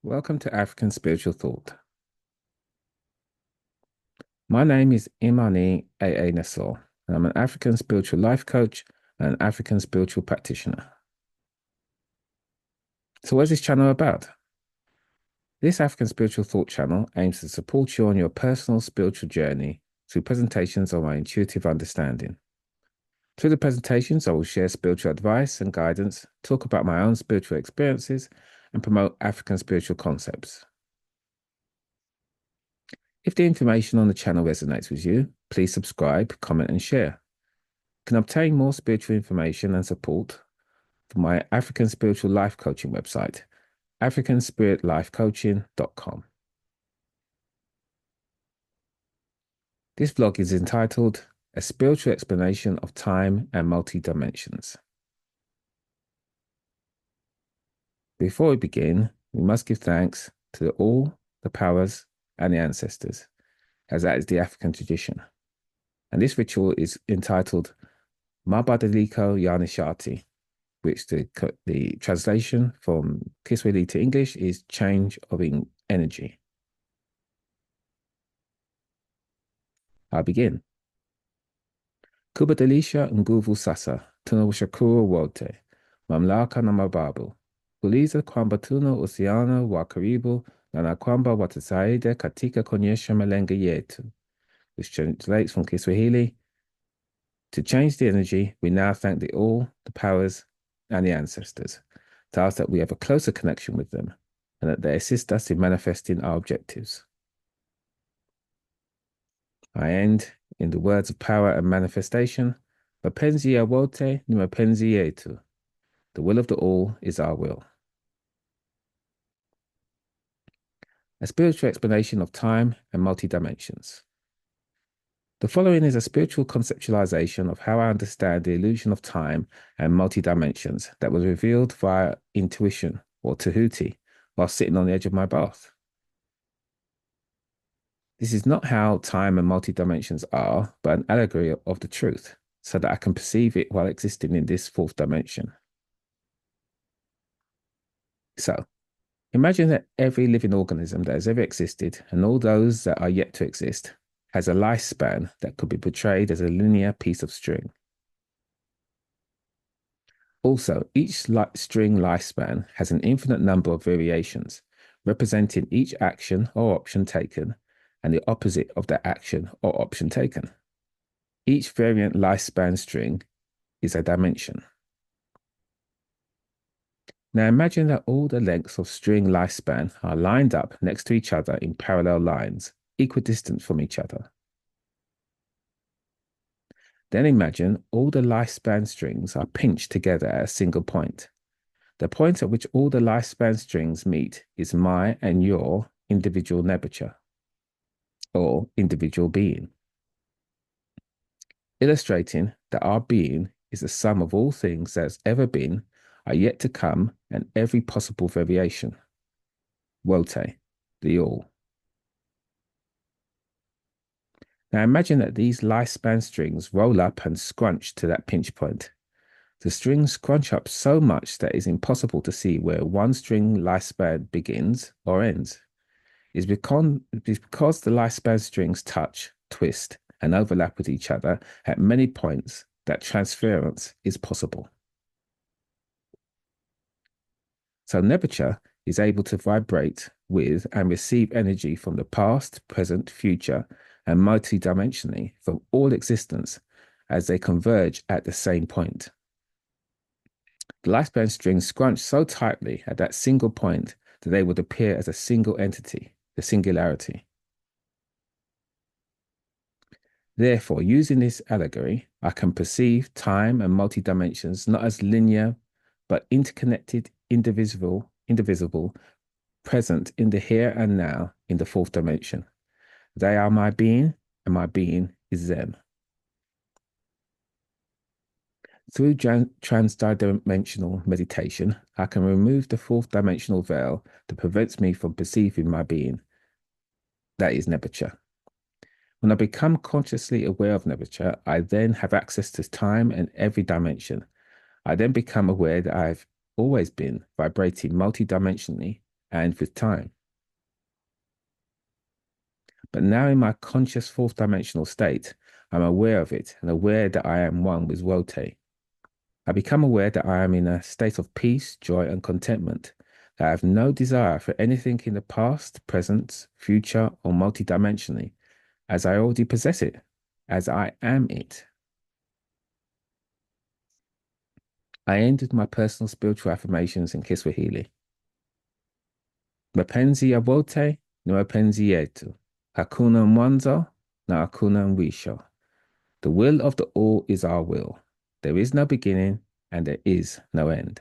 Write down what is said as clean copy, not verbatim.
Welcome to African Spiritual Thought. My name is Imani Nassor, and I'm an African spiritual life coach and an African spiritual practitioner. So, what's this channel about? This African Spiritual Thought channel aims to support you on your personal spiritual journey through presentations of my intuitive understanding. Through the presentations, I will share spiritual advice and guidance, talk about my own spiritual experiences, and promote African spiritual concepts. If the information on the channel resonates with you, please subscribe, comment, and share. You can obtain more spiritual information and support from my African Spiritual Life Coaching website, africanspiritlifecoaching.com. This vlog is entitled A Spiritual Explanation of Time and Multi-Dimensions. Before we begin, we must give thanks to all the powers and the ancestors, as that is the African tradition. And this ritual is entitled Mabadiliko Yanishati, which the translation from Kiswahili to English is change of energy. I'll begin. Kubadilisha nguvu sasa, tunawashukuru wote, mamlaka na mababu. Kuuliza kwamba tuna uhusiano wa karibu na kwamba watasaidia katika kuonyesha malengo yetu, which translates from Kiswahili, to change the energy, we now thank all the powers and the ancestors, to ask that we have a closer connection with them and that they assist us in manifesting our objectives. I end in the words of power and manifestation, mapenzi ya wote ni mapenzi yetu. The will of the all is our will. A spiritual explanation of time and multi-dimensions. The following is a spiritual conceptualization of how I understand the illusion of time and multi-dimensions that was revealed via intuition, or Tehuti, while sitting on the edge of my bath. This is not how time and multi-dimensions are, but an allegory of the truth, so that I can perceive it while existing in this fourth dimension. So, imagine that every living organism that has ever existed, and all those that are yet to exist, has a lifespan that could be portrayed as a linear piece of string. Also, each string lifespan has an infinite number of variations, representing each action or option taken and the opposite of that action or option taken. Each variant lifespan string is a dimension. Now imagine that all the lengths of string lifespan are lined up next to each other in parallel lines, equidistant from each other. Then imagine all the lifespan strings are pinched together at a single point. The point at which all the lifespan strings meet is my and your individual nebuchadnezzar, or individual being, illustrating that our being is the sum of all things that has ever been, are yet to come, and every possible variation. Wote, the all. Now imagine that these lifespan strings roll up and scrunch to that pinch point. The strings scrunch up so much that it's impossible to see where one string lifespan begins or ends. It's because the lifespan strings touch, twist, and overlap with each other at many points that transference is possible. So Nebuchadnezzar is able to vibrate with and receive energy from the past, present, future, and multidimensionally from all existence as they converge at the same point. The lifespan strings scrunch so tightly at that single point that they would appear as a single entity, the singularity. Therefore, using this allegory, I can perceive time and multi-dimensions not as linear, but interconnected, indivisible, present in the here and now in the fourth dimension. They are my being, and my being is them. Through transdimensional meditation, I can remove the fourth dimensional veil that prevents me from perceiving my being. That is Nebuchadnezzar. When I become consciously aware of Nebuchadnezzar, I then have access to time and every dimension. I then become aware that I've always been vibrating multidimensionally and with time. But now in my conscious fourth dimensional state, I'm aware of it and aware that I am one with Wote. I become aware that I am in a state of peace, joy, and contentment, that I have no desire for anything in the past, present, future, or multidimensionally, as I already possess it, as I am it. I ended my personal spiritual affirmations in Kiswahili. Mapenzi ya wote ni mapenzi yetu. Hakuna mwanzo na hakuna mwisho. The will of the all is our will. There is no beginning and there is no end.